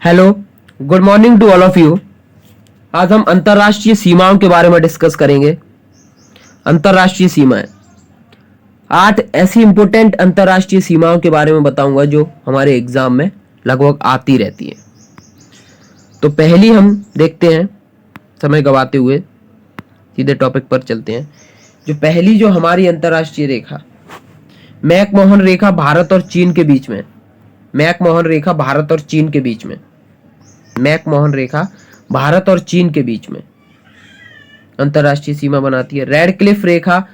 Hello, good morning to all of you. आज हम अंतर्राष्ट्रीय सीमाओं के बारे में डिस्कस करेंगे। अंतर्राष्ट्रीय सीमाएं, 8 ऐसी इंपॉर्टेंट अंतर्राष्ट्रीय सीमाओं के बारे में बताऊंगा जो हमारे एग्जाम में लगभग आती रहती है। तो पहली हम देखते हैं, समय गवाते हुए सीधे टॉपिक पर चलते हैं। जो हमारी अंतर्राष्ट्रीय रेखा, मैकमोहन रेखा भारत और चीन के बीच में। मैकमोहन रेखा भारत और चीन के बीच में मैकमोहन रेखा भारत और चीन के बीच में अंतर्राष्ट्रीय सीमा बनाती है। रेड क्लिफ रेखा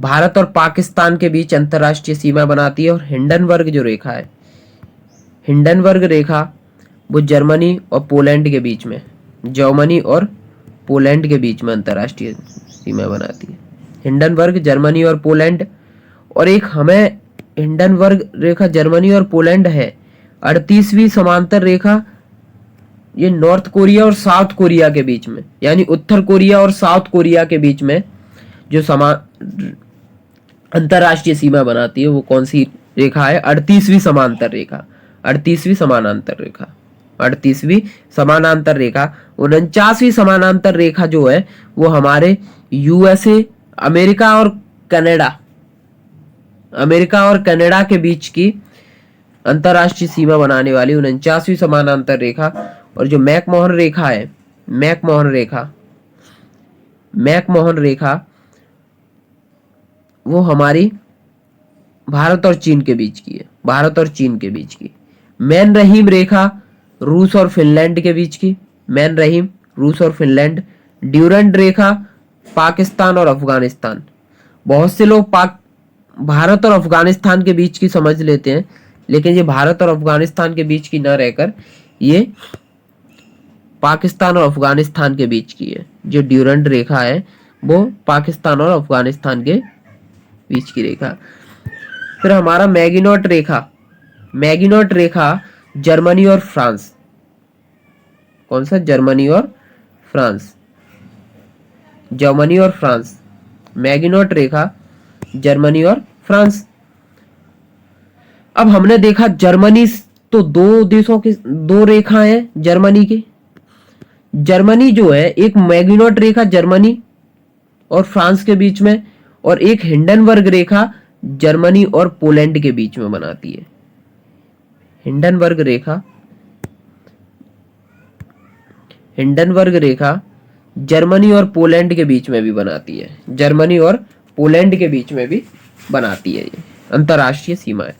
भारत और पाकिस्तान के बीच अंतर्राष्ट्रीय सीमा बनाती है। और हिंडनबर्ग जो रेखा है, हिंडनबर्ग रेखा, वो जर्मनी और पोलैंड के बीच में जर्मनी और पोलैंड के बीच में अंतर्राष्ट्रीय सीमा बनाती है। हिंडनबर्ग, जर्मनी और पोलैंड। और एक हमें हिंडनबर्ग रेखा जर्मनी और पोलैंड है 38वीं समांतर रेखा, ये नॉर्थ कोरिया और साउथ कोरिया के बीच में, यानी उत्तर कोरिया और साउथ कोरिया के बीच में जो अंतरराष्ट्रीय सीमा बनाती है वो कौन सी रेखा है? 38वीं समांतर रेखा। 38वीं समानांतर रेखा 38वीं समानांतर रेखा। 49वीं समानांतर रेखा जो है वो हमारे यूएसए, अमेरिका और कनाडा के बीच की अंतरराष्ट्रीय सीमा बनाने वाली 49वीं समानांतर रेखा। और जो मैकमोहन रेखा है, मैकमोहन रेखा वो हमारी भारत और चीन के बीच की है। मैन-रहीम रेखा रूस और फिनलैंड के बीच की, रूस और फिनलैंड। ड्यूरेंट रेखा पाकिस्तान और अफगानिस्तान। बहुत से लोग भारत और अफगानिस्तान के बीच की समझ लेते हैं, लेकिन ये भारत और अफगानिस्तान के बीच की न रहकर ये पाकिस्तान और अफगानिस्तान के बीच की है। जो ड्यूरेंट रेखा है वो पाकिस्तान और अफगानिस्तान के बीच की रेखा। फिर हमारा मैगिनोट रेखा जर्मनी और फ्रांस। कौन सा? जर्मनी और फ्रांस। मैगिनोट रेखा जर्मनी और फ्रांस। अब हमने देखा जर्मनी, तो दो रेखाएं हैं जर्मनी की। जर्मनी जो है, एक मैगिनोट रेखा जर्मनी और फ्रांस के बीच में, और एक हिंडनबर्ग रेखा जर्मनी और पोलैंड के बीच में बनाती है। हिंडनबर्ग रेखा जर्मनी और पोलैंड के बीच में भी बनाती है। ये अंतरराष्ट्रीय सीमाएं।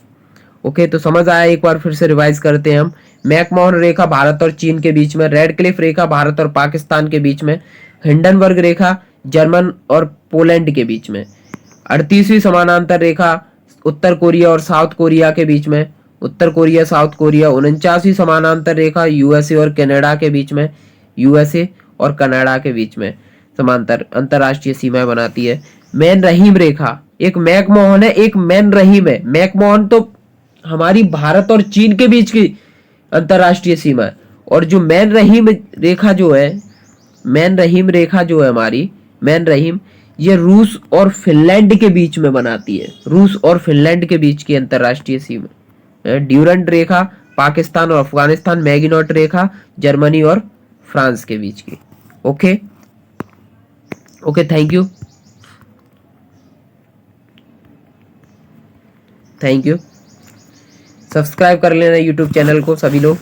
ओके, तो समझ आया? एक बार फिर से रिवाइज करते हैं हम। मैकमोहन रेखा भारत और चीन के बीच में, रेड क्लिफ रेखा भारत और पाकिस्तान के बीच में, हिंडनबर्ग रेखा जर्मन और पोलैंड के बीच में, 38वीं समानांतर रेखा उत्तर कोरिया और साउथ कोरिया के बीच में, 49वीं समानांतर रेखा यूएसए और कनाडा के बीच में समांतर अंतरराष्ट्रीय सीमाएं बनाती है। मैन रहीम रेखा, एक मैकमोहन है, एक मैन रहीम है। मैकमोहन तो हमारी भारत और चीन के बीच की अंतरराष्ट्रीय सीमा है, और जो मैन रहीम रेखा जो है हमारी मैन रहीम, ये रूस और फिनलैंड के बीच में बनाती है। रूस और फिनलैंड के बीच की अंतरराष्ट्रीय सीमा। ड्यूरेंट रेखा पाकिस्तान और अफगानिस्तान। मैगिनोट रेखा जर्मनी और फ्रांस के बीच की। Okay, thank you. सब्सक्राइब कर लेना यूट्यूब चैनल को सभी लोग।